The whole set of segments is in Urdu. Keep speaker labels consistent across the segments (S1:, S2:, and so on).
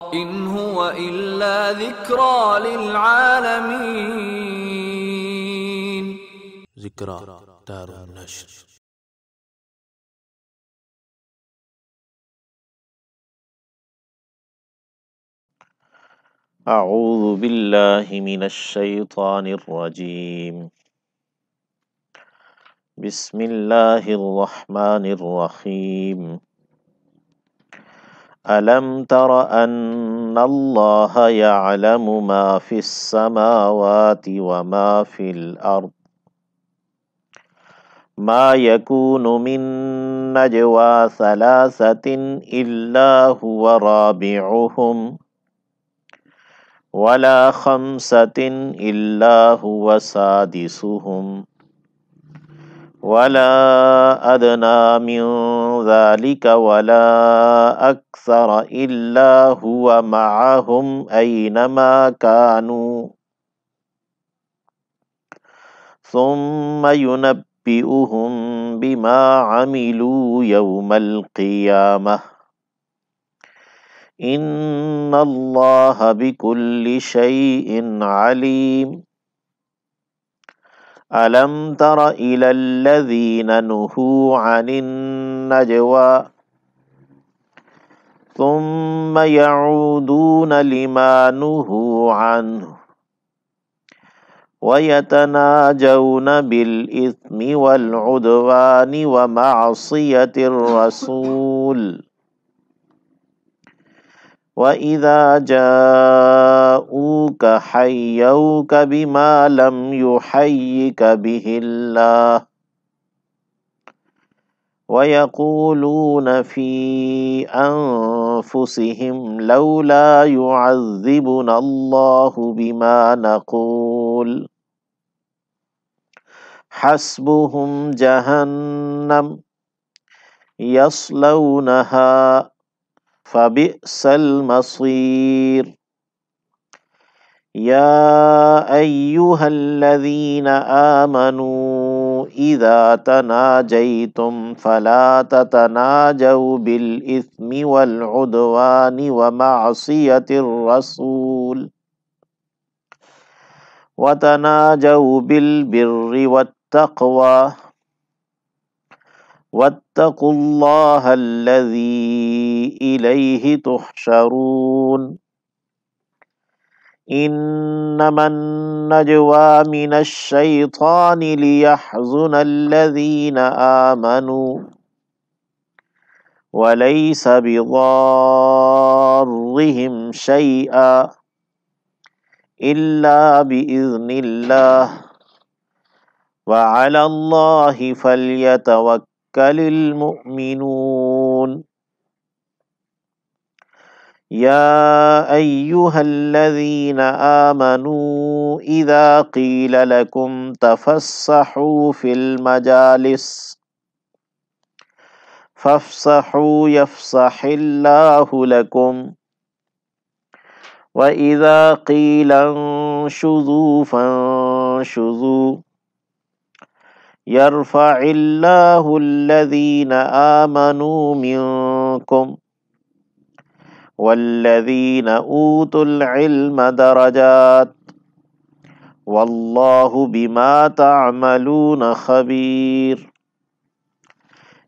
S1: إن هو إلا ذكرى للعالمين.
S2: ذکریٰ دار النشر.
S3: اعوذ باللہ من الشیطان الرجیم. بسم اللہ الرحمن الرحیم. ألم تر أن الله يعلم ما في السماوات وما في الأرض ما يكون من نجوى ثلاثة إلا هو رابعهم ولا خمسة إلا هو سادسهم ولا أدنى من ذلك ولا أكثر إلا هو معهم أينما كانوا ثم ينبئهم بما عملوا يوم القيامة إن الله بكل شيء عليم. ألم تر إلى الذين نهوا عن النجوى ثم يعودون لما نهوا عنه ويتناجون بالإثم والعدوان ومعصية الرسول وَإِذَا جَاءُوكَ حَيَّوْكَ بِمَا لَمْ يُحَيِّكَ بِهِ اللَّهُ وَيَقُولُونَ فِي أَنفُسِهِمْ لَوْلَا يُعَذِّبُنَا اللَّهُ بِمَا نَقُولُ حَسْبُهُمْ جَهَنَّمُ يَصْلَوْنَهَا فبئس المصير. يا أيها الذين آمنوا إذا تناجيتم فلا تتناجوا بالإثم والعدوان ومعصية الرسول وتناجوا بالبر والتقوى واتقوا الله الذي إليه تحشرون. إنما النجوى من الشيطان ليحزن الذين آمنوا وليس بضارهم شيئا إلا بإذن الله وعلى الله فليتوكل المؤمنون. يا أيها الذين آمنوا إذا قيل لكم تفسحوا في المجالس فافسحوا يفسح الله لكم وإذا قيل انشزوا فانشزوا يرفع الله الذين آمنوا منكم والذين أوتوا العلم درجات والله بما تعملون خبير.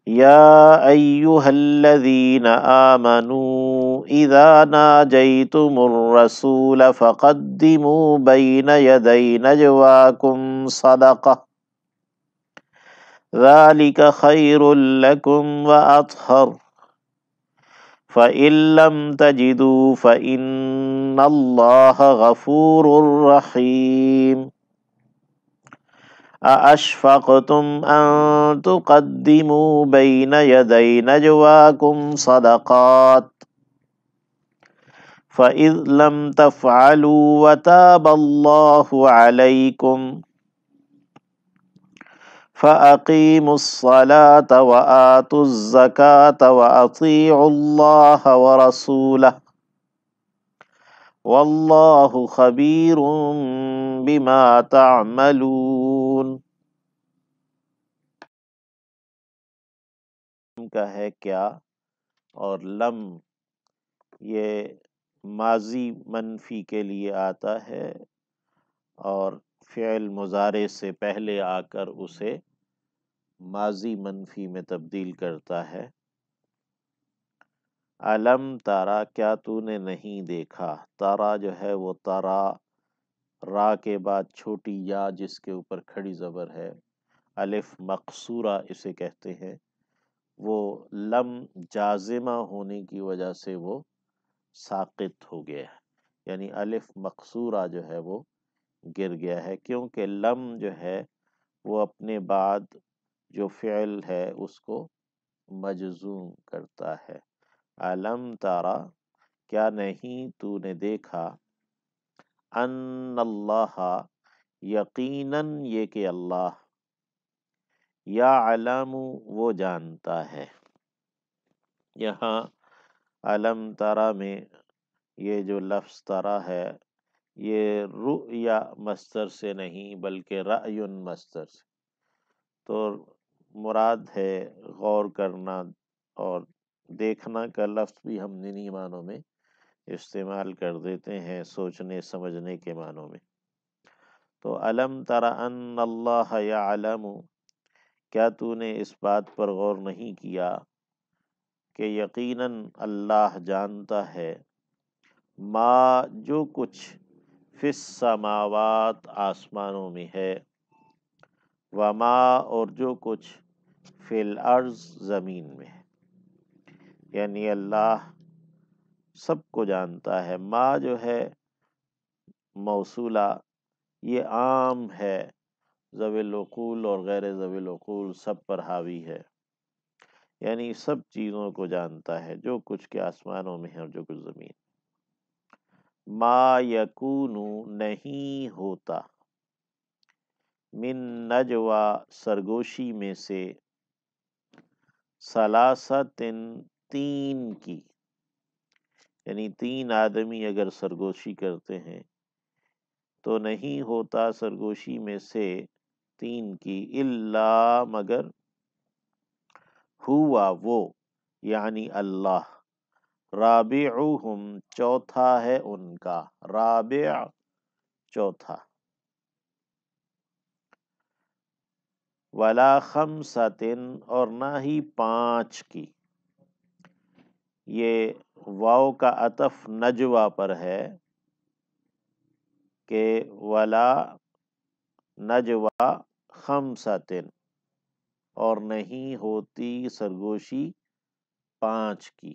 S3: يا أيها الذين آمنوا إذا ناجيتم الرسول فقدموا بين يدي نجواكم صدقة ذلك خير لكم وأطهر فإن لم تجدوا فإن الله غفور رحيم. أأشفقتم أن تقدموا بين يدي نجواكم صدقات فإذ لم تفعلوا وتاب الله عليكم فأقيموا الصلاة وآتوا الزكاة وأطيعوا الله ورسوله والله خبير بما تعملون. کا ہے کیا اور لم یہ ماضی منفی کے لیے آتا ہے اور فعل مضارع سے پہلے آ کر اسے ماضی منفی میں تبدیل کرتا ہے۔ علم تارا، کیا تو نے نہیں دیکھا؟ تارا جو ہے وہ تارا، را کے بعد چھوٹی یا جس کے اوپر کھڑی زبر ہے، الف مقصورہ اسے کہتے ہیں، وہ لم جازمہ ہونے کی وجہ سے وہ ساقط ہو گیا ہے، یعنی الف مقصورہ جو ہے وہ گر گیا ہے، کیونکہ لم جو ہے وہ اپنے بعد جو فعل ہے اس کو مجزوم کرتا ہے۔ علم تارا، کیا نہیں تو نے دیکھا، ان اللہ، یقیناً یہ کہ اللہ، یعلم وہ جانتا ہے۔ یہاں علم تارا میں یہ جو لفظ تارا ہے یہ رؤیا مصدر سے نہیں بلکہ رأیٌ مصدر سے، تو مراد ہے غور کرنا، اور دیکھنا کا لفظ بھی ہم دینی معنوں میں استعمال کر دیتے ہیں سوچنے سمجھنے کے معنوں میں۔ تو علم تر ان اللہ یعلم، کیا تو نے اس بات پر غور نہیں کیا کہ یقیناً اللہ جانتا ہے، ما جو کچھ فی السماوات آسمانوں میں ہے، وما اور جو کچھ فی الارض زمین میں ہے، یعنی اللہ سب کو جانتا ہے۔ ما جو ہے موصولہ، یہ عام ہے، ذوی العقول اور غیر ذوی العقول سب پر حاوی ہے، یعنی سب چیزوں کو جانتا ہے، جو کچھ کے آسمانوں میں ہے اور جو کچھ زمین۔ ما یکون نہیں ہوتا، من نجوا سرگوشی میں سے، ثلاثۃ تین کی، یعنی تین آدمی اگر سرگوشی کرتے ہیں تو نہیں ہوتا سرگوشی میں سے تین کی، الا مگر، ہوا وہ یعنی اللہ، رابعہم چوتھا ہے ان کا، رابع چوتھا، ولا خمسۃ اور نہ ہی پانچ کی، یہ واو کا عطف نجوا پر ہے کہ ولا نجوا خمسۃ، اور نہیں ہوتی سرگوشی پانچ کی،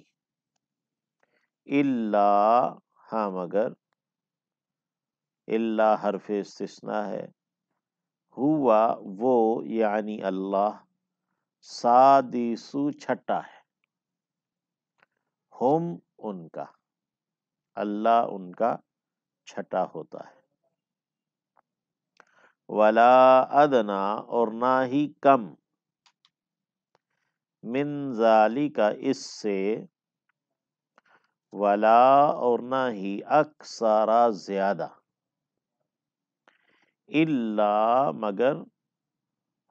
S3: الا ہاں مگر، الا حرف استثناء ہے، ہوا وہ یعنی اللہ، سادسو چھٹا ہے، ہم ان کا، اللہ ان کا چھٹا ہوتا ہے، ولا ادنا اور نہ ہی کم، من ذالک اس سے، ولا اور نہ ہی اکثر زیادہ، الا مگر،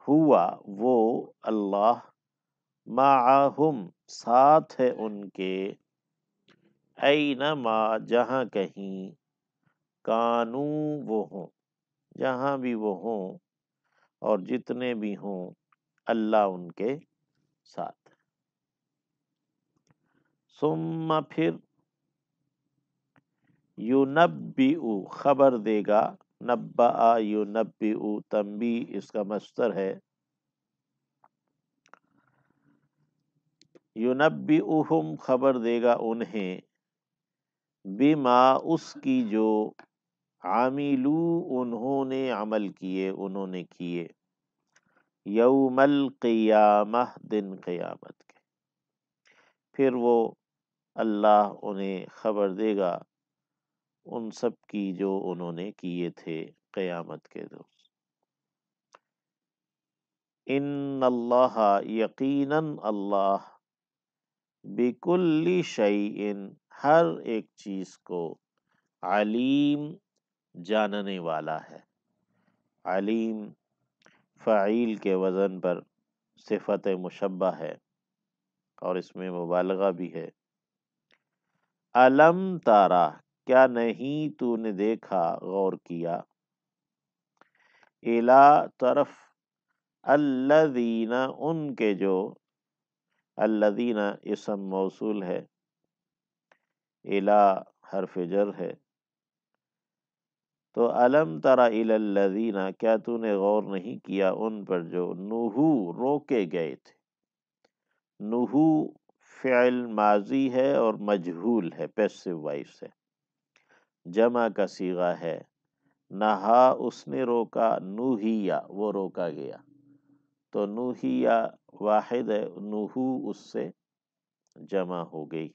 S3: ہوا وہ اللہ، معہم ساتھ ہے ان کے، اینما جہاں کہیں، کانو وہ ہوں، جہاں بھی وہ ہوں اور جتنے بھی ہوں، اللہ ان کے ساتھ۔ ثم پھر، یونبئ خبر دے گا، نبأ یونبئ تنبیہ اس کا مصدر ہے، یونبئہم خبر دے گا انہیں، بما اس کی جو، عاملو انہوں نے عمل کیے، انہوں نے کیے، یوم القیامہ دن قیامت کے، پھر وہ اللہ انہیں خبر دے گا ان سب کی جو انہوں نے کیے تھے قیامت کے روز۔ ان اللہ یقیناً اللہ، بکل شیء ہر ایک چیز کو، علیم جاننے والا ہے، علیم فعیل کے وزن پر صفت مشبہ ہے اور اس میں مبالغہ بھی ہے، علم تارا کیا نہیں تو نے دیکھا غور کیا، الا طرف، الذین ان کے جو، الذین اسم موصول ہے، الا حرف جر ہے، تو علم ترى الی الذین کیا تو نے غور نہیں کیا ان پر جو نہو روکے گئے تھے۔ نہو فعل ماضی ہے اور مجہول ہے، پیسو وائس ہے، جمع کا صیغہ ہے، نہا اس نے روکا، نوہیا وہ روکا گیا، تو نوہیا واحد ہے، نہو اس سے جمع ہو گئی۔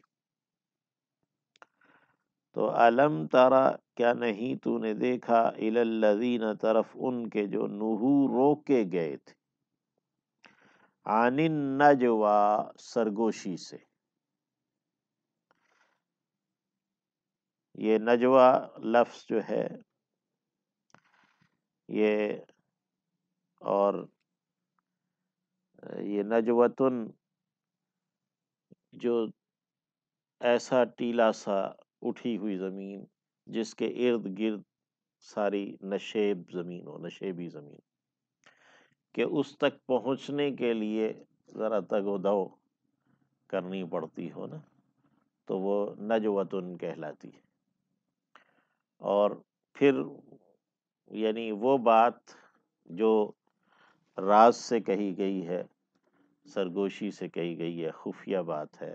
S3: تو علم تارا کیا نہیں تو نے دیکھا، الی الذین طرف ان کے جو نہو روکے گئے تھے، عن النجوا سرگوشی سے۔ یہ نجوا لفظ جو ہے یہ، اور یہ نجوتن جو ایسا ٹیلا سا اٹھی ہوئی زمین جس کے ارد گرد ساری نشیب زمین ہو، نشیبی زمین، کہ اس تک پہنچنے کے لیے ذرا تگ و دو کرنی پڑتی ہو نا، تو وہ نجوتن کہلاتی ہے۔ اور پھر یعنی وہ بات جو راز سے کہی گئی ہے، سرگوشی سے کہی گئی ہے، خفیہ بات ہے،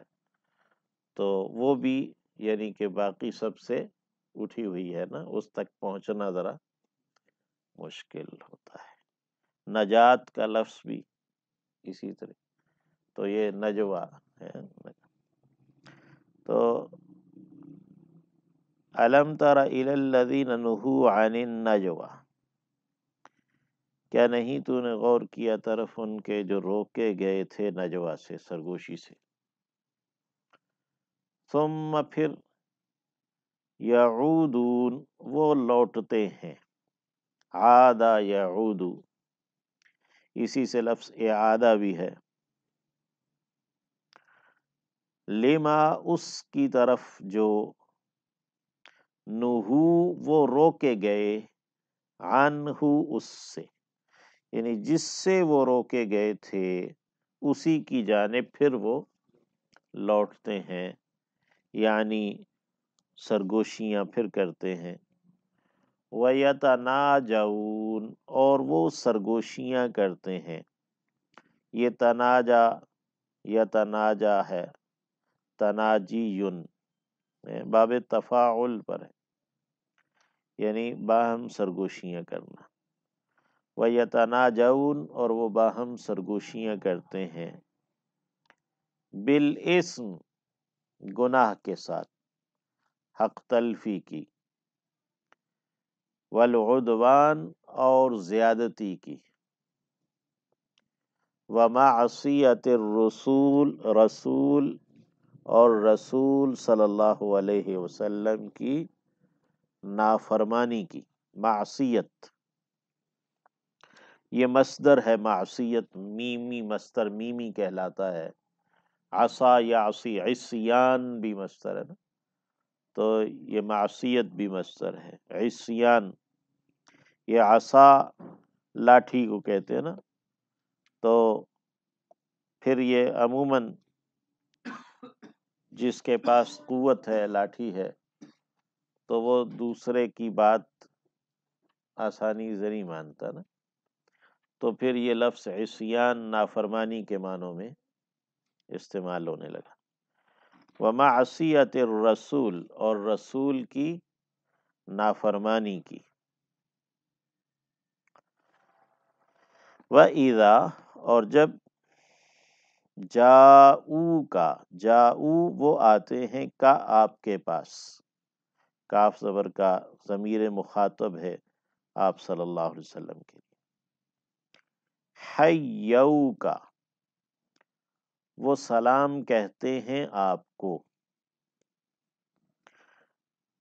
S3: تو وہ بھی یعنی کہ باقی سب سے اٹھی ہوئی ہے نا، اس تک پہنچنا ذرا مشکل ہوتا ہے۔ نجات کا لفظ بھی اسی طرح، تو یہ نجوا ہے۔ تو علم تر الی الذین نہوا عن النجوا، کیا نہیں تو نے غور کیا طرف ان کے جو روکے گئے تھے نجوا سے، سرگوشی سے۔ ثم پھر، یعودون وہ لوٹتے ہیں، عاد یعود، اسی سے لفظ اعادہ بھی ہے، لما اس کی طرف جو نہو وہ روکے گئے، عنہ اس سے، یعنی جس سے وہ روکے گئے تھے اسی کی جانب پھر وہ لوٹتے ہیں، یعنی سرگوشیاں پھر کرتے ہیں۔ وَيَتَنَاجَوْنَ اور وہ سرگوشیاں کرتے ہیں، یہ تناجا یتناجا ہے، تناجیٌ باب تفاعل پر ہے، یعنی باہم سرگوشیاں کرنا۔ وَيَتَنَاجَوْنَ اور وہ باہم سرگوشیاں کرتے ہیں، بالاسم گناہ کے ساتھ، حق تلفی کی، والعدوان اور زیادتی کی، ومعصیت الرسول رسول اور رسول صلی اللہ علیہ وسلم کی نافرمانی کی۔ معصیت یہ مصدر ہے، معصیت میمی مصدر میمی کہلاتا ہے، عصا یعصی، عصیان بھی مصدر ہے نا، تو یہ معصیت بھی مصدر ہے، عصیان یہ عصا لاٹھی کو کہتے ہیں نا، تو پھر یہ عموماً جس کے پاس قوت ہے، لاٹھی ہے، تو وہ دوسرے کی بات آسانی سے نہیں مانتا نا، تو پھر یہ لفظ عصیان نافرمانی کے معنوں میں استعمال ہونے لگا۔ ومعصیت الرسول اور رسول کی نافرمانی کی۔ وَإِذَا اور جب، جاؤ وہ آتے ہیں، کا آپ کے پاس، کاف زبر کا ضمیر مخاطب ہے آپ صلی اللہ علیہ وسلم کے لیے۔ حیوکا وہ سلام کہتے ہیں آپ کو،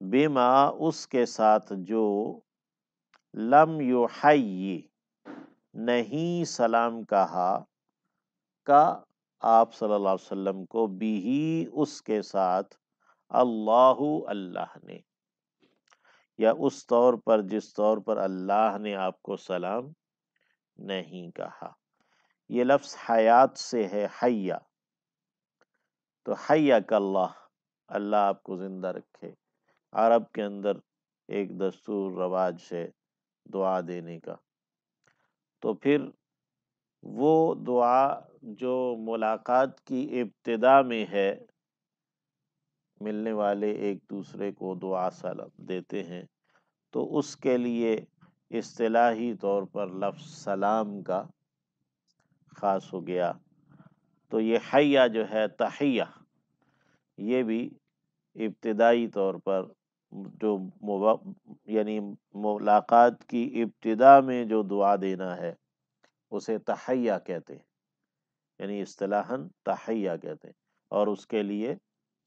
S3: بما اس کے ساتھ جو، لم یحیی نہیں سلام کہا، کا آپ صلی اللہ علیہ وسلم کو، بھی اس کے ساتھ، اللہ اللہ نے، یا اس طور پر جس طور پر اللہ نے آپ کو سلام نہیں کہا۔ یہ لفظ حیات سے ہے، حیا، تو حیاک اللہ، اللہ آپ کو زندہ رکھے۔ عرب کے اندر ایک دستور رواج ہے دعا دینے کا، تو پھر وہ دعا جو ملاقات کی ابتدا میں ہے، ملنے والے ایک دوسرے کو دعا سلام دیتے ہیں، تو اس کے لیے اصطلاحی طور پر لفظ سلام کا خاص ہو گیا۔ تو یہ حیا جو ہے تحیہ، یہ بھی ابتدائی طور پر جو یعنی ملاقات کی ابتدا میں جو دعا دینا ہے اسے تحیہ کہتے ہیں، یعنی اصطلاحاً تحیہ کہتے ہیں، اور اس کے لیے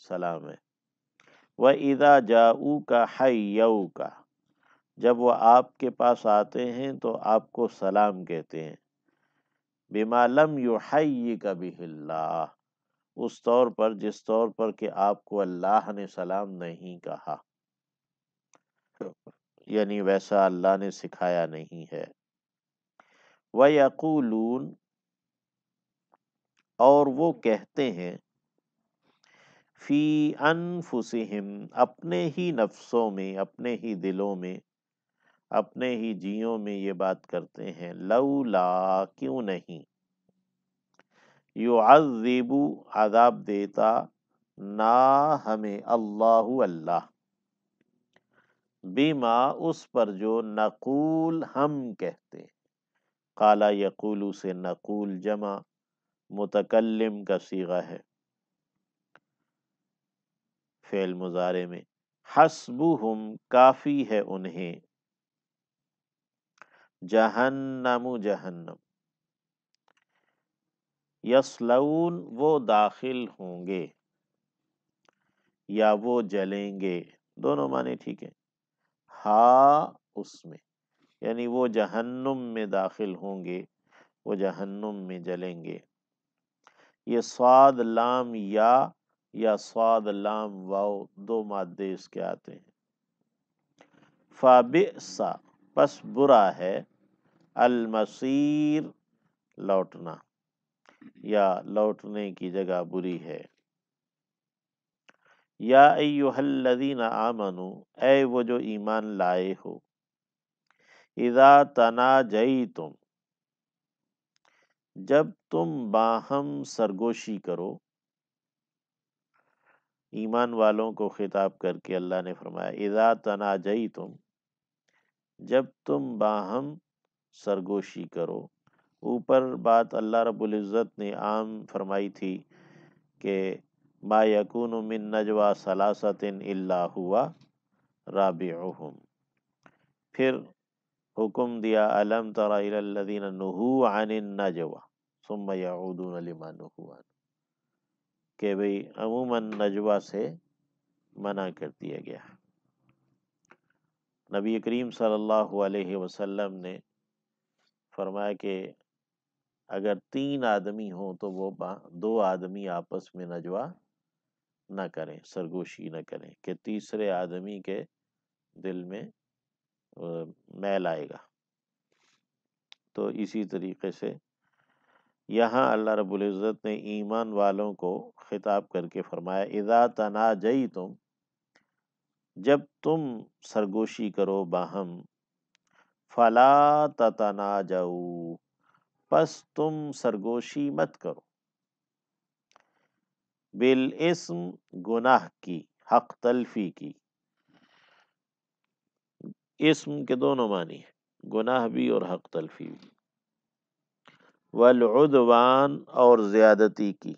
S3: سلام ہے۔ وَإِذَا جَاءُوكَ حَيَّوْكَ، جب وہ آپ کے پاس آتے ہیں تو آپ کو سلام کہتے ہیں۔ بِمَا لَمْ يُحَيِّكَ بِهِ اللَّهُ، اس طور پر جس طور پر کہ آپ کو اللہ نے سلام نہیں کہا، یعنی ویسا اللہ نے سکھایا نہیں ہے۔ وَيَقُولُونَ، اور وہ کہتے ہیں، فی انفسہم، اپنے ہی نفسوں میں، اپنے ہی دلوں میں، اپنے ہی جیوں میں یہ بات کرتے ہیں، لولا، کیوں نہیں، یعذب، عذاب دیتا، نا ہمیں، اللہ اللہ، بما، اس پر جو، نقول، ہم کہتے ہیں۔ قالا یقول سے نقول جمع متکلم کا صیغہ ہے فعل مضارع میں، حسبہم، کافی ہے انہیں، جہنم، جہنم، یصلون، وہ داخل ہوں گے، یا وہ جلیں گے، دونوں معنی ٹھیک ہے، ہاں اس میں، یعنی وہ جہنم میں داخل ہوں گے، وہ جہنم میں جلیں گے۔ یہ صاد لام یا صاد لام واو، دو مادے اس کے آتے ہیں۔ فَبِئْسَ، پس برا ہے، المصیر، لوٹنا، یا لوٹنے کی جگہ بری ہے۔ یا ایہا الذین آمنوا، اے وہ جو ایمان لائے ہو، اذا تناجیتم، جب تم باہم سرگوشی کرو، ایمان والوں کو خطاب کر کے اللہ نے فرمایا، اذا تناجیتم، جب تم باہم سرگوشی کرو۔ اوپر بات اللہ رب العزت نے عام فرمائی تھی کہ ما یکون من نجوا ثلاثۃ الا ہوا رابعہم، پھر حکم دیا الم تر الی الذین نہوا عن النجوى ثم یعودون لما نہوا عنہ، کہ بھئی عموماً نجوہ سے منع کر دیا گیا۔ نبی کریم صلی اللہ علیہ وسلم نے فرمایا کہ اگر 3 آدمی ہوں تو وہ 2 آدمی آپس میں نجوہ نہ کریں، سرگوشی نہ کریں، کہ تیسرے آدمی کے دل میں میل آئے گا۔ تو اسی طریقے سے یہاں اللہ رب العزت نے ایمان والوں کو خطاب کر کے فرمایا، اذا تناجیتم، جب تم سرگوشی کرو باہم، فلا تتناجوا، پس تم سرگوشی مت کرو، بالاسم، گناہ کی، حق تلفی کی۔ اسم کے دونوں معنی ہیں، گناہ بھی اور حق تلفی بھی۔ والعدوان، اور زیادتی کی۔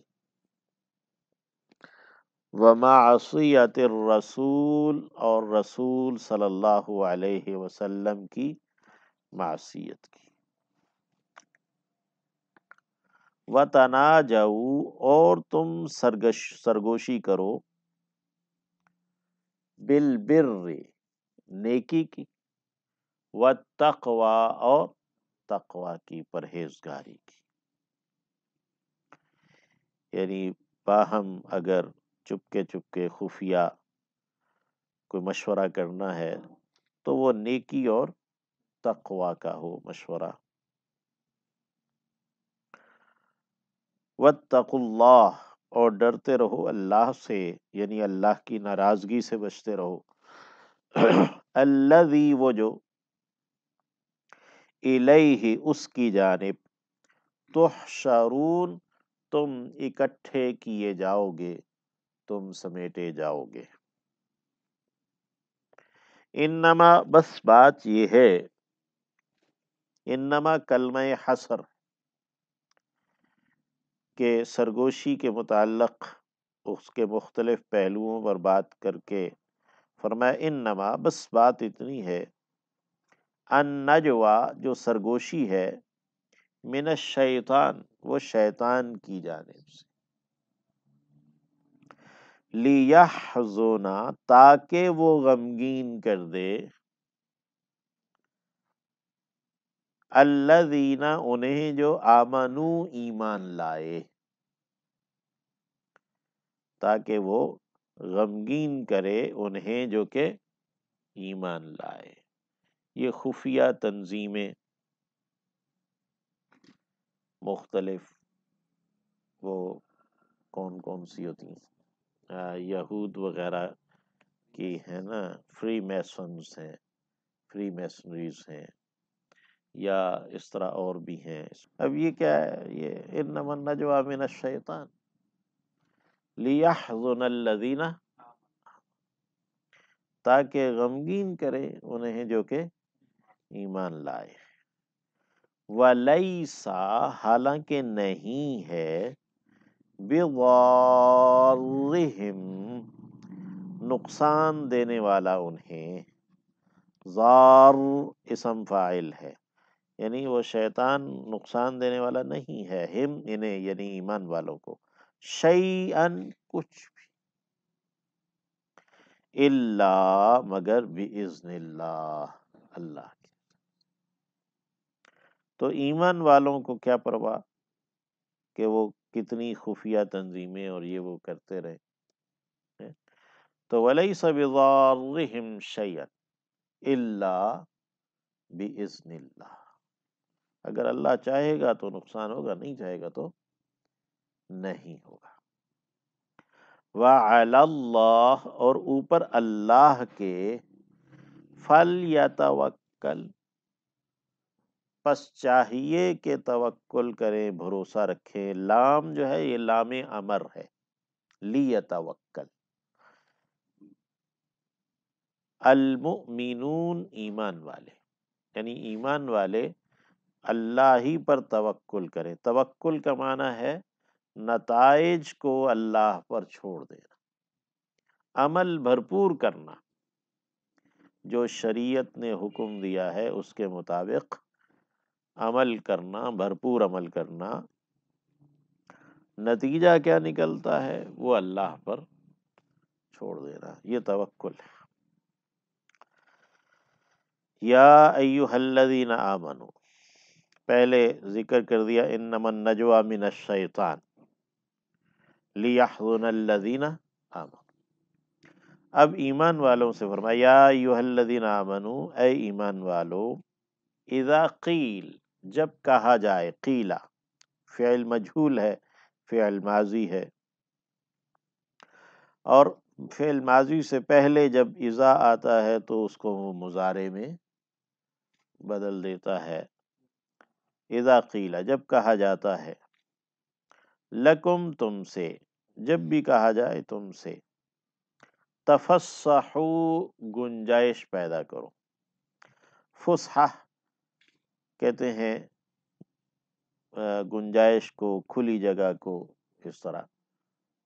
S3: ومعصیت الرسول، اور رسول صلی اللہ علیہ وسلم کی معصیت کی۔ وتناجوا، اور تم سرگوشی کرو، بالبر، نیکی کی، والتقوی، اور تقوی کی، پرہیزگاری کی۔ یعنی باہم اگر چپکے خفیہ کوئی مشورہ کرنا ہے تو وہ نیکی اور تقوی کا ہو مشورہ۔ واتقوا اللہ، اور ڈرتے رہو اللہ سے، یعنی اللہ کی ناراضگی سے بچتے رہو۔ الذی، وہ جو، الیہ، اس کی جانب، تحشرون، تم اکٹھے کیے جاؤ گے، تم سمیٹے جاؤ گے۔ انما، بس بات یہ ہے، انما کلمہ حصر کے سرگوشی کے متعلق اس کے مختلف پہلوؤں پر بات کر کے فرمایا انما، بس بات اتنی ہے، النجوى، جو سرگوشی ہے، من الشیطان، وہ شیطان کی جانب سے، لیحزن، تاکہ وہ غمگین کر دے، الذین، انہیں جو آمنو، ایمان لائے، تاکہ وہ غمگین کرے انہیں جو کہ ایمان لائے۔ یہ خفیہ تنظیمیں مختلف، وہ کون سی ہوتی ہیں، یہود وغیرہ کی ہے نا، فری میسنز ہیں، فری میسنریز ہیں، یا اس طرح اور بھی ہیں۔ اب یہ کیا ہے، یہ انما النجوى من الشیطان لیحزن الذین، تاکہ غمگین کرے انہیں جو کہ ایمان لائے۔ وَلَيْسَ، حالانکہ نہیں ہے، بِضَارِّهِمْ، نقصان دینے والا انہیں، ضار اسم فاعل ہے، یعنی وہ شیطان نقصان دینے والا نہیں ہے، ہم، انہیں یعنی ایمان والوں کو، شیئن، کچھ بھی، الا، مگر بِإِذْنِ اللہ، اللہ کی۔ تو ایمان والوں کو کیا پرواہ کہ وہ کتنی خفیہ تنظیمیں اور یہ وہ کرتے رہے، تو وَلَيْسَ بِضَارِّهِمْ شَيْئًا إِلَّا بِإِذْنِ اللہ، اگر اللہ چاہے گا تو نقصان ہوگا، نہیں چاہے گا تو نہیں ہوگا۔ وَعَلَى اللَّهِ، اور اوپر اللہ کے، فَلْيَتَوَكَّلْ، پس چاہیے کہ توکل کریں، بھروسہ رکھیں۔ لام جو ہے یہ لام امر ہے، لیتوکل، المؤمنون، ایمان والے، یعنی ایمان والے اللہ ہی پر توکل کریں۔ توکل کا معنی ہے نتائج کو اللہ پر چھوڑ دینا، عمل بھرپور کرنا، جو شریعت نے حکم دیا ہے اس کے مطابق عمل کرنا، بھرپور عمل کرنا، نتیجہ کیا نکلتا ہے وہ اللہ پر چھوڑ دینا، یہ توکل ہے۔ یا ایھا الذین آمنوا، پہلے ذکر کر دیا انما النجوى من الشیطان لیحزن الذین آمنوا، اب ایمان والوں سے فرمایا یا ایھا الذین آمنوا، اے ایمان والو، اذا قیل، جب کہا جائے، قیلا فعل مجہول ہے، فعل ماضی ہے، اور فعل ماضی سے پہلے جب اذا آتا ہے تو اس کو وہ مضارع میں بدل دیتا ہے۔ اذا قیل، جب کہا جاتا ہے، لکم، تم سے، جب بھی کہا جائے تم سے، تفصحوا، گنجائش پیدا کرو، فصحہ کہتے ہیں گنجائش کو، کھلی جگہ کو، اس طرح،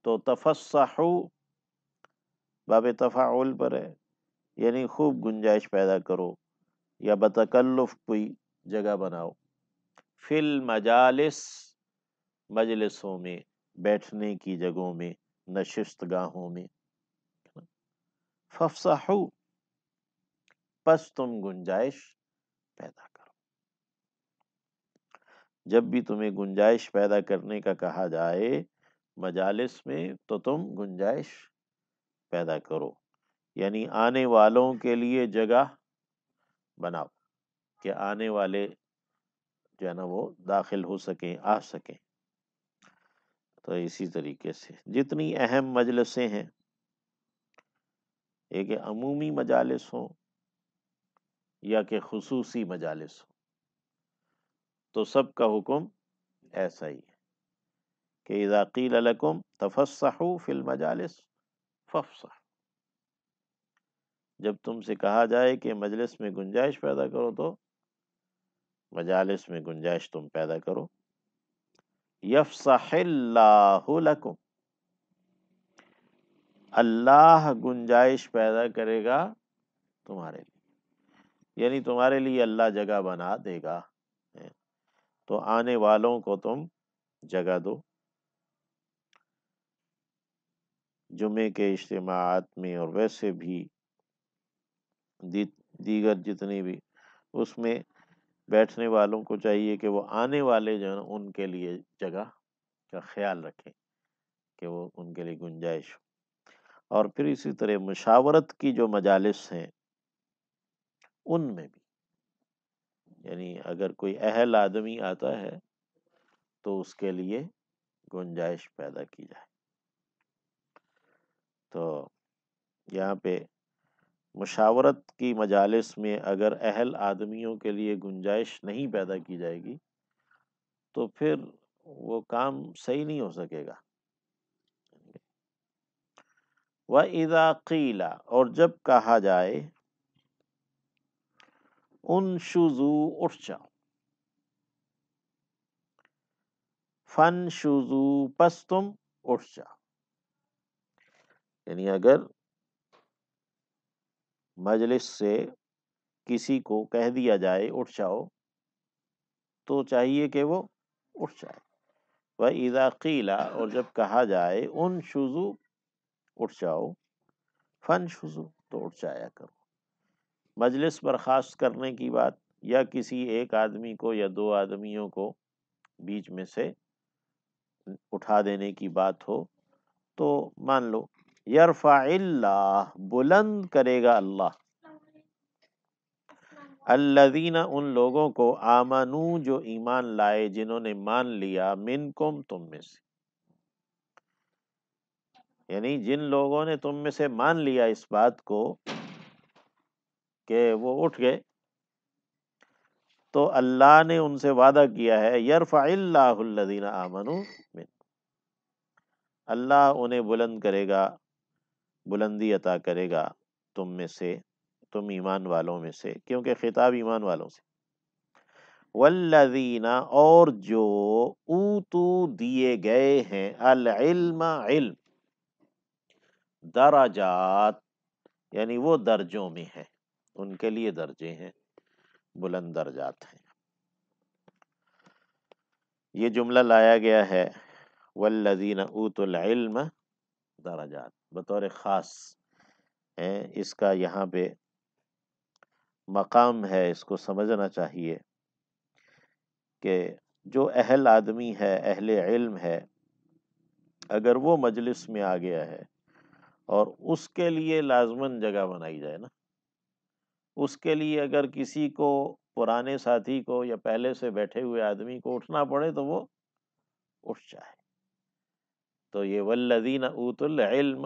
S3: تو تفصحوا باب تفاعل پر ہے، یعنی خوب گنجائش پیدا کرو، یا بتکلف کوئی جگہ بناؤ، فی المجالس، مجلسوں میں، بیٹھنے کی جگہوں میں، نشست گاہوں میں، فافصحوا، پس تم گنجائش پیدا کرو۔ جب بھی تمہیں گنجائش پیدا کرنے کا کہا جائے، مجالس میں تو تم گنجائش پیدا کرو، یعنی آنے والوں کے لیے جگہ بناؤ کہ آنے والے جو ہے نا وہ داخل ہو سکیں، آ سکیں۔ تو اسی طریقے سے جتنی اہم مجلسیں ہیں، ایک عمومی مجالس ہوں یا کہ خصوصی مجالس ہوں، تو سب کا حکم ایسا ہی ہے کہ اذا قیل لکم تفسحوا فی المجالس فافسحوا، جب تم سے کہا جائے کہ مجلس میں گنجائش پیدا کرو تو مجالس میں گنجائش تم پیدا کرو۔ یفسح اللہ لکم، اللہ گنجائش پیدا کرے گا تمہارے لیے، یعنی تمہارے لیے اللہ جگہ بنا دے گا، تو آنے والوں کو تم جگہ دو۔ جمعے کے اجتماعات میں اور ویسے بھی دیگر جتنے بھی، اس میں بیٹھنے والوں کو چاہیے کہ وہ آنے والے جو ہیں ان کے لیے جگہ کا خیال رکھیں کہ وہ ان کے لیے گنجائش ہو۔ اور پھر اسی طرح مشاورت کی جو مجالس ہیں ان میں بھی، یعنی اگر کوئی اہل آدمی آتا ہے تو اس کے لیے گنجائش پیدا کی جائے۔ تو یہاں پہ مشاورت کی مجالس میں اگر اہل آدمیوں کے لیے گنجائش نہیں پیدا کی جائے گی تو پھر وہ کام صحیح نہیں ہو سکے گا۔ وَإِذَا قِيلَ، اور جب کہا جائے، انشزوا، اٹھ جاؤ، فانشزوا، پس تم اٹھ جاؤ، یعنی اگر مجلس سے کسی کو کہہ دیا جائے اٹھ جاؤ تو چاہیے کہ وہ اٹھ جائے۔ وَإِذَا قِيلَ، اور جب کہا جائے انشزوا، اٹھ جاؤ، فانشزوا، تو اٹھ جایا کرو۔ مجلس برخاست کرنے کی بات یا کسی ایک آدمی کو یا دو آدمیوں کو بیچ میں سے اٹھا دینے کی بات ہو تو مان لو، یرفع اللہ، بلند کرے گا اللہ، الذین، ان لوگوں کو، آمنو، جو ایمان لائے، جنہوں نے مان لیا، منکم، تم میں سے، یعنی جن لوگوں نے تم میں سے مان لیا اس بات کو کہ وہ اٹھ گئے، تو اللہ نے ان سے وعدہ کیا ہے، یرفع اللہ الذین آمنوا منکم، اللہ انہیں بلند کرے گا، بلندی عطا کرے گا تم میں سے، تم ایمان والوں میں سے، کیونکہ خطاب ایمان والوں سے۔ والذین، اور جو، اوتو، دیے گئے ہیں، العلم، علم، درجات، یعنی وہ درجوں میں ہے، ان کے لیے درجے ہیں، بلند درجات ہیں۔ یہ جملہ لایا گیا ہے والذین اوتوا العلم درجات بطور خاص ہے، اس کا یہاں پہ مقام ہے، اس کو سمجھنا چاہیے کہ جو اہل آدمی ہے، اہل علم ہے، اگر وہ مجلس میں آ گیا ہے اور اس کے لیے لازماً جگہ بنائی جائے نا، اس کے لیے اگر کسی کو، پرانے ساتھی کو یا پہلے سے بیٹھے ہوئے آدمی کو اٹھنا پڑے تو وہ اٹھ جائے، تو یہ والذین اوتوا العلم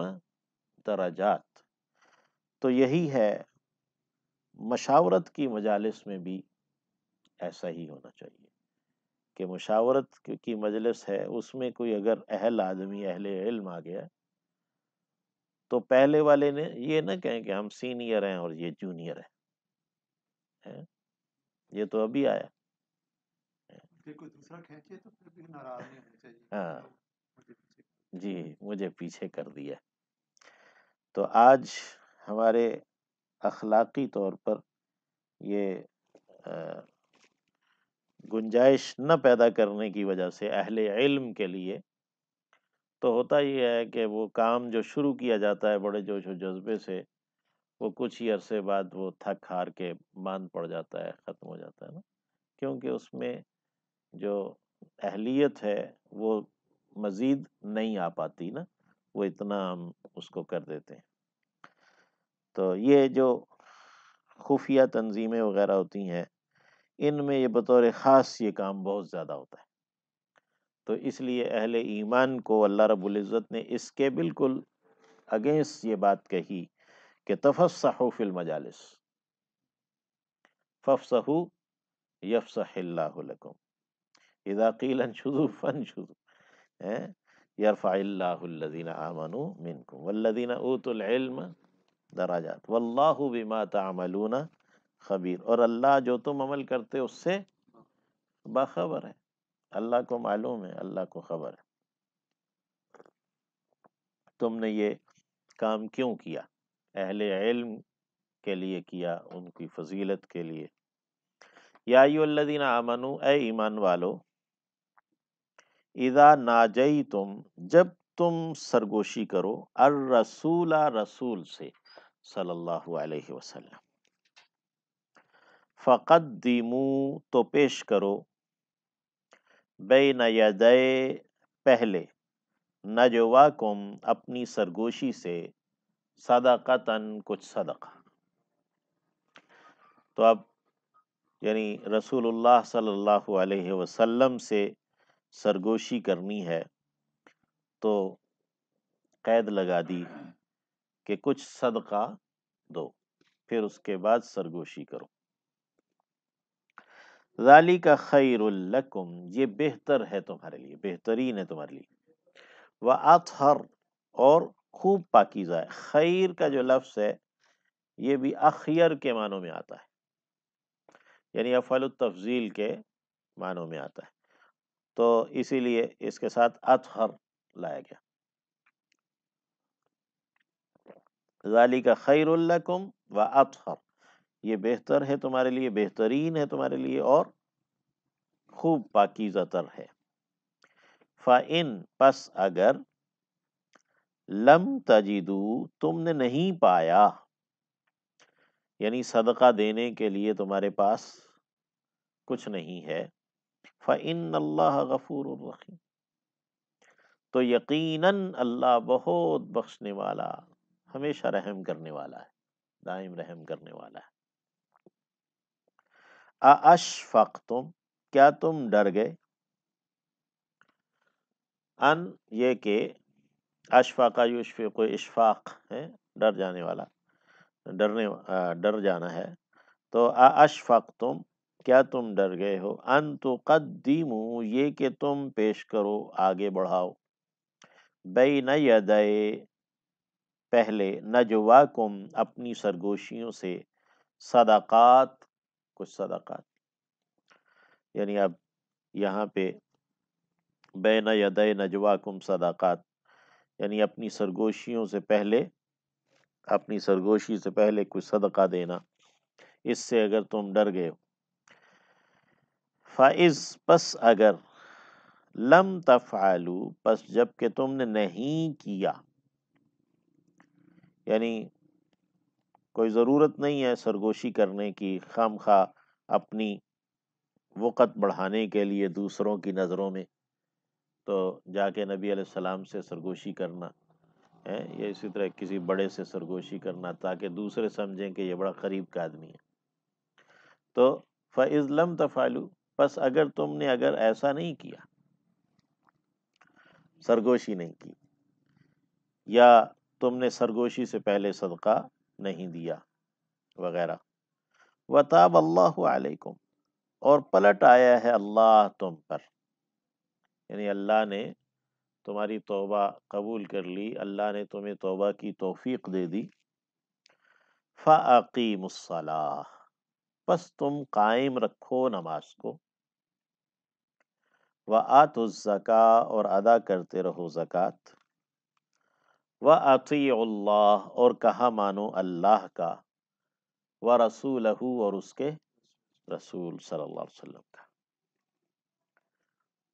S3: درجات، تو یہی ہے مشاورت کی مجالس میں بھی ایسا ہی ہونا چاہیے کہ مشاورت کی مجلس ہے، اس میں کوئی اگر اہل آدمی، اہل علم آ گیا تو پہلے والے نے یہ نہ کہیں کہ ہم سینئر ہیں اور یہ جونیئر ہیں، یہ تو ابھی آیا،
S4: کوئی دوسرا کھینچے تو پھر بھی ناراض نہیں ہونا چاہیے،
S3: ہاں
S4: مجھے پیچھے
S3: جی مجھے پیچھے کر دیا۔ تو آج ہمارے اخلاقی طور پر یہ گنجائش نہ پیدا کرنے کی وجہ سے اہل علم کے لیے تو ہوتا یہ ہے کہ وہ کام جو شروع کیا جاتا ہے بڑے جوش و جذبے سے، وہ کچھ ہی عرصے بعد وہ تھک ہار کے مان پڑ جاتا ہے، ختم ہو جاتا ہے نا، کیونکہ اس میں جو اہلیت ہے وہ مزید نہیں آ پاتی نا، وہ اتنا ہم اس کو کر دیتے ہیں۔ تو یہ جو خفیہ تنظیمیں وغیرہ ہوتی ہیں، ان میں یہ بطور خاص یہ کام بہت زیادہ ہوتا ہے۔ تو اس لیے اہل ایمان کو اللہ رب العزت نے اس کے بالکل اگینسٹ یہ بات کہی کہ تفصحوا فی المجالس فافصحوا یفصح اللہ لکم اذا قیل انشزوا فانشزوا یرفع اللہ الذین آمنوا منکم والذین اوتوا العلم درجات واللہ بما تعملون خبیر، اور اللہ جو تم عمل کرتے اس سے باخبر ہے، اللہ کو معلوم ہے، اللہ کو خبر ہے۔ تم نے یہ کام کیوں کیا؟ اہل علم کے لیے کیا، ان کی فضیلت کے لیے۔ یا ایھا الذین آمنو، اے ایمان والو، اذا ناجیتم، جب تم سرگوشی کرو، الرسول، رسول سے، صلی اللہ علیہ وسلم، فقدموا، تو پیش کرو، بین یدی، پہلے، نجواکم، اپنی سرگوشی سے، صدقتاً، کچھ صدقہ۔ تو اب یعنی رسول اللہ صلی اللہ علیہ وسلم سے سرگوشی کرنی ہے تو قید لگا دی کہ کچھ صدقہ دو، پھر اس کے بعد سرگوشی کرو۔ ذالک خیر لکم، یہ بہتر ہے تمہارے لیے، بہترین ہے تمہارے لیے، وَأَطْهَرُ، اور خوب پاکیزہ ہے۔ خیر کا جو لفظ ہے یہ بھی اخیر کے معنوں میں آتا ہے، یعنی افعل التفضیل کے معنوں میں آتا ہے، تو اسی لیے اس کے ساتھ اطہر لایا گیا۔ ذالک خیر لکم واطہر، یہ بہتر ہے تمہارے لیے، بہترین ہے تمہارے لیے، اور خوب پاکیزہ تر ہے۔ فَإِن، پس اگر، لم تجدو، تم نے نہیں پایا، یعنی صدقہ دینے کے لیے تمہارے پاس کچھ نہیں ہے، فَإِنَّ اللَّهَ غَفُورٌ رَحِيمٌ، تو یقیناً اللہ بہت بخشنے والا، ہمیشہ رحم کرنے والا ہے، دائم رحم کرنے والا ہے۔ اَأَشْفَقْتُمْ، کیا تم ڈر گئے، ان، یہ کہ، اشفاق یشفق، اشفاق ہے ڈر جانے والا، ڈر جانا ہے، تو اَأَشْفَقْتُمْ، کیا تم ڈر گئے ہو، ان تقدموا، یہ کہ تم پیش کرو، آگے بڑھاؤ، بین یدی، پہلے، نجواکم، اپنی سرگوشیوں سے، صدقات، کچھ صدقات، یعنی اب یہاں پہ بین یدی نجواکم صدقات، یعنی اپنی سرگوشیوں سے پہلے، اپنی سرگوشی سے پہلے کچھ صدقہ دینا، اس سے اگر تم ڈر گئے ہو۔ فَإِذْ، پس اگر، لم تفعلوا، پس جب کہ تم نے نہیں کیا، یعنی کوئی ضرورت نہیں ہے سرگوشی کرنے کی، خام خواہ اپنی وقت بڑھانے کے لیے دوسروں کی نظروں میں تو جا کے نبی علیہ السلام سے سرگوشی کرنا ہے، یا اسی طرح کسی بڑے سے سرگوشی کرنا تاکہ دوسرے سمجھیں کہ یہ بڑا قریب کا آدمی ہے۔ تو فَإِذْ لَمْ تَفْعَلُوا، پس اگر تم نے ایسا نہیں کیا، سرگوشی نہیں کی، یا تم نے سرگوشی سے پہلے صدقہ نہیں دیا وغیرہ، وَتَابَ اللَّهُ عَلَيْكُمْ، اور پلٹ آیا ہے اللہ تم پر، یعنی اللہ نے تمہاری توبہ قبول کر لی، اللہ نے تمہیں توبہ کی توفیق دے دی۔ فَأَقِیمُوا الصَّلَاةَ، پس تم قائم رکھو نماز کو، وَآتُوا الزَّکاۃَ، اور ادا کرتے رہو زکوٰۃ، وَأَطِیعُوا اللَّہ، اور کہا مانو اللہ کا، وَرَسُولَہُ، اور اس کے رسول صلی اللہ علیہ وسلم کا،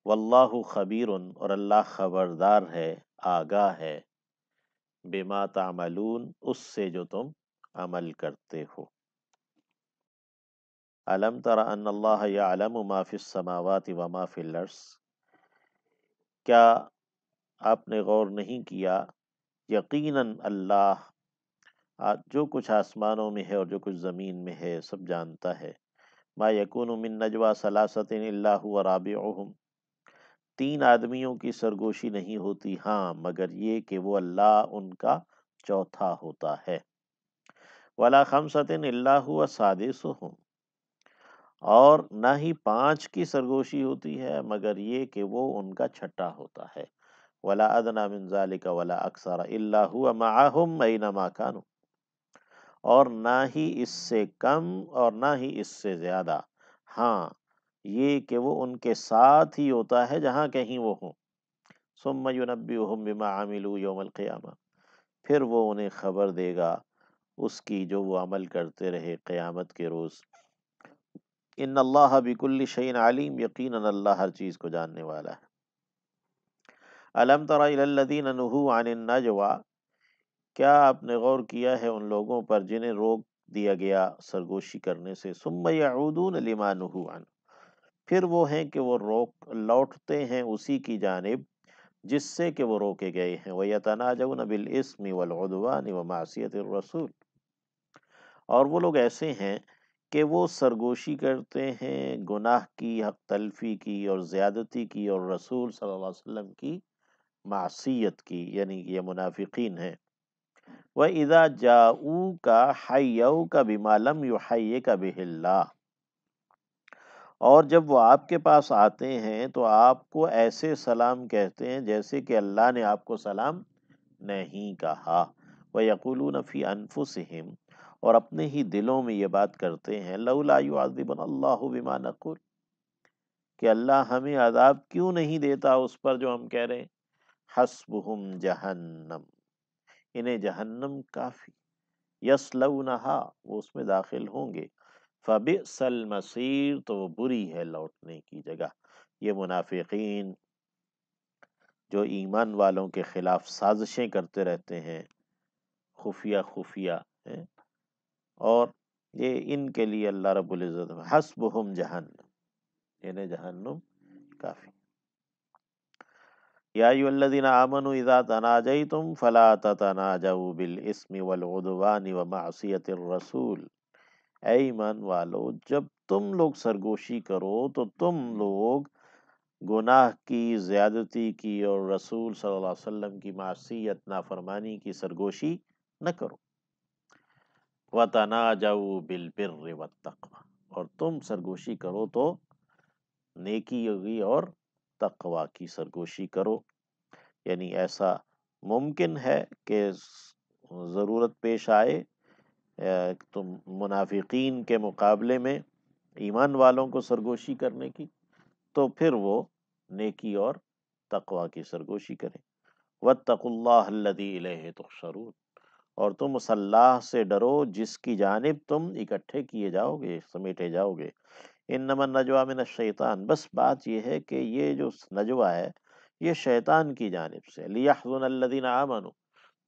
S3: واللہ خبیر، اور اللہ خبردار ہے، آگاہ ہے، بما تعملون، اس سے جو تم عمل کرتے ہو۔ الم تر ان اللہ یعلم ما فی السماوات وما فی الارض، کیا آپ نے غور نہیں کیا یقیناً اللہ جو کچھ آسمانوں میں ہے اور جو کچھ زمین میں ہے سب جانتا ہے. ما یکون من نجوا ثلاثۃ الا هو رابعهم، 3 آدمیوں کی سرگوشی نہیں ہوتی ہاں مگر یہ کہ وہ اللہ ان کا چوتھا ہوتا ہے. ولا خمسۃ الا هو سادسهم، اور نہ ہی 5 کی سرگوشی ہوتی ہے مگر یہ کہ وہ ان کا چھٹا ہوتا ہے. ولا ادنی من ذلك ولا اکثر الا هو معهم اينما كانوا، اور نہ ہی اس سے کم اور نہ ہی اس سے زیادہ، ہاں یہ کہ وہ ان کے ساتھ ہی ہوتا ہے جہاں کہیں وہ ہوں. ثم ينبئهم بما عملوا يوم القیامہ، پھر وہ انہیں خبر دے گا اس کی جو وہ عمل کرتے رہے قیامت کے روز. ان اللہ بکل شیء علیم، یقیناً اللہ ہر چیز کو جاننے والا ہے. الم تر الی الذین نہوا عن النجوى، کیا آپ نے غور کیا ہے ان لوگوں پر جنہیں روک دیا گیا سرگوشی کرنے سے. ثم یعودون لما نہوا عنہ، پھر وہ ہیں کہ وہ لوٹتے ہیں اسی کی جانب جس سے کہ وہ روکے گئے ہیں. وَيَتَنَاجَوْنَ بِالْإِثْمِ وَالْعُدْوَانِ وَمَعْصِيَةِ الرَّسُولِ، اور وہ لوگ ایسے ہیں کہ وہ سرگوشی کرتے ہیں گناہ کی، حق تلفی کی اور زیادتی کی اور رسول صلی اللہ علیہ وسلم کی معصیت کی، یعنی یہ منافقین ہیں. وَإِذَا جَاءُوكَ حَيَّوْكَ بِمَا لَمْ يُحَيِّكَ بِهِ اللَّهُ، اور جب وہ آپ کے پاس آتے ہیں تو آپ کو ایسے سلام کہتے ہیں جیسے کہ اللہ نے آپ کو سلام نہیں کہا. وَيَقُولُونَ فِي أَنفُسِهِمْ، اور اپنے ہی دلوں میں یہ بات کرتے ہیں لولا يعذبنا اللہ بما نقول، کہ اللہ ہمیں عذاب کیوں نہیں دیتا اس پر جو ہم کہہ رہے ہیں. حسبہم جہنم، انہیں جہنم کافی. یصلونہا، وہ اس میں داخل ہوں گے. فبئس المصیر، تو وہ بری ہے لوٹنے کی جگہ. یہ منافقین جو ایمان والوں کے خلاف سازشیں کرتے رہتے ہیں خفیہ خفیہ ہیں، اور یہ ان کے لیے اللہ رب العزت حسبہم جہنم، انہیں جہنم کافی. یا ایھا الذین آمنوا اذا تناجیتم فلا تتناجوا بالاسم والعدوان ومعصیۃ الرسول، اے ایمان والو جب تم لوگ سرگوشی کرو تو تم لوگ گناہ کی، زیادتی کی اور رسول صلی اللہ علیہ وسلم کی معصیت، نافرمانی کی سرگوشی نہ کرو. وَتَنَاجَوْا بِالْبِرِّ وَالتَّقْوَى، اور تم سرگوشی کرو تو نیکی ہوگی اور تقوی کی سرگوشی کرو. یعنی ایسا ممکن ہے کہ ضرورت پیش آئے تم منافقین کے مقابلے میں ایمان والوں کو سرگوشی کرنے کی، تو پھر وہ نیکی اور تقوی کی سرگوشی کریں. وَاتَّقُوا اللَّهَ الَّذِي إِلَيْهِ تُحْشَرُونَ، اور تم اس اللہ سے ڈرو جس کی جانب تم اکٹھے کیے جاؤ گے، سمیٹے جاؤ گے. انما النجوى من الشیطان، بس بات یہ ہے کہ یہ جو نجوہ ہے یہ شیطان کی جانب سے. لیحزن الذین آمنوا،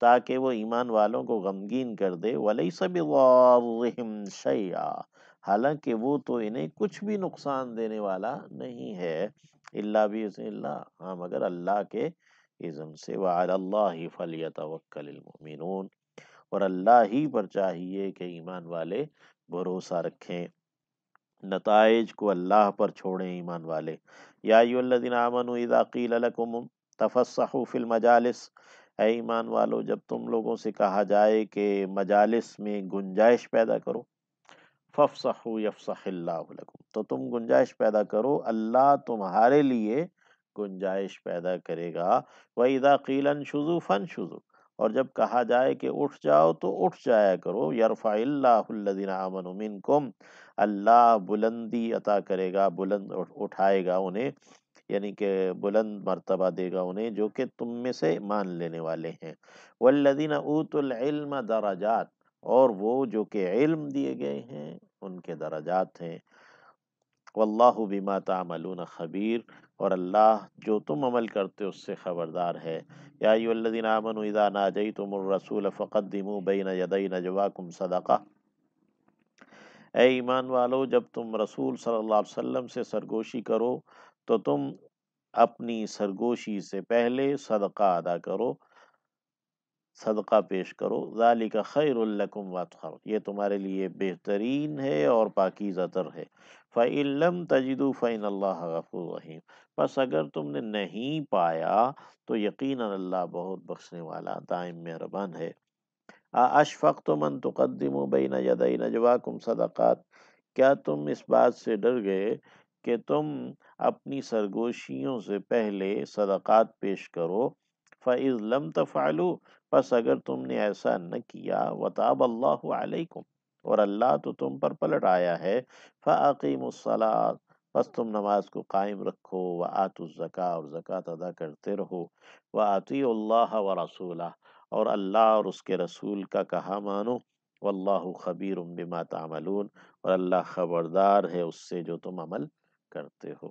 S3: تاکہ وہ ایمان والوں کو غمگین کر دے. ولیس بضارہم شیئا، حالانکہ وہ تو انہیں کچھ بھی نقصان دینے والا نہیں ہے. الا باذن اللہ، ہاں مگر اللہ کے اذن سے. وعلی اللہ فلیتوکل المؤمنون، اور اللہ ہی پر چاہیے کہ ایمان والے بھروسہ رکھیں، نتائج کو اللہ پر چھوڑیں ایمان والے. یا ایھا الذین آمنوا اذا قیل لکم تفسحوا فی المجالس، اے ایمان والو جب تم لوگوں سے کہا جائے کہ مجالس میں گنجائش پیدا کرو. فافسحوا یفسح اللہ لکم، تو تم گنجائش پیدا کرو، اللہ تمہارے لیے گنجائش پیدا کرے گا. وَإِذَا قِيلَ انشُزُوا فَانشُزُوا، اور جب کہا جائے کہ اٹھ جاؤ تو اٹھ جایا کرو. یرفع اللہ الذین آمنوا منکم، اللہ بلندی عطا کرے گا، بلند اٹھائے گا انہیں، یعنی کہ بلند مرتبہ دے گا انہیں جو کہ تم میں سے مان لینے والے ہیں. والذین اوتوا العلم درجات، اور وہ جو کہ علم دیے گئے ہیں ان کے درجات ہیں. واللہ بما تعملون خبیر، اور اللہ جو تم عمل کرتے اس سے خبردار ہے. یا ایھا الذین آمنوا اذا ناجیتم الرسول فقدموا بین یدی نجواکم صدقہ، اے ایمان والو جب تم رسول صلی اللہ علیہ وسلم سے سرگوشی کرو تو تم اپنی سرگوشی سے پہلے صدقہ ادا کرو، صدقہ پیش کرو، ذالک خیر لکم واطہر، یہ تمہارے لیے بہترین ہے اور پاکیزہ تر ہے۔ فَإِن لَّمْ تَجِدُوا فَإِنَّ اللَّهَ غَفُورٌ رَحِيمٌ، پس اگر تم نے نہیں پایا تو یقیناً اللہ بہت بخشنے والا دائم مہربان ہے۔ اشفقتم ان تقدموا بین یدی نجواکم صدقات، کیا تم اس بات سے ڈر گئے کہ تم اپنی سرگوشیوں سے پہلے صدقات پیش کرو؟ فَإِذْ لَمْ تَفْعَلُوا، پس اگر تم نے ایسا نہ کیا، وَتَابَ اللَّهُ عَلَيْكُمْ، اور اللہ تو تم پر پلٹ آیا ہے، فَأَقِیمُوا الصَّلَاةَ، پس تم نماز کو قائم رکھو، وَآتُوا الزَّکاۃَ، اور زکوٰۃ ادا کرتے رہو، وَأَطِیعُوا اللَّهَ وَرَسُولَهُ، اور اللہ اور اس کے رسول کا کہا مانو، واللہ خبیر بما تعملون، اور اللہ خبردار ہے اس سے جو تم عمل کرتے ہو۔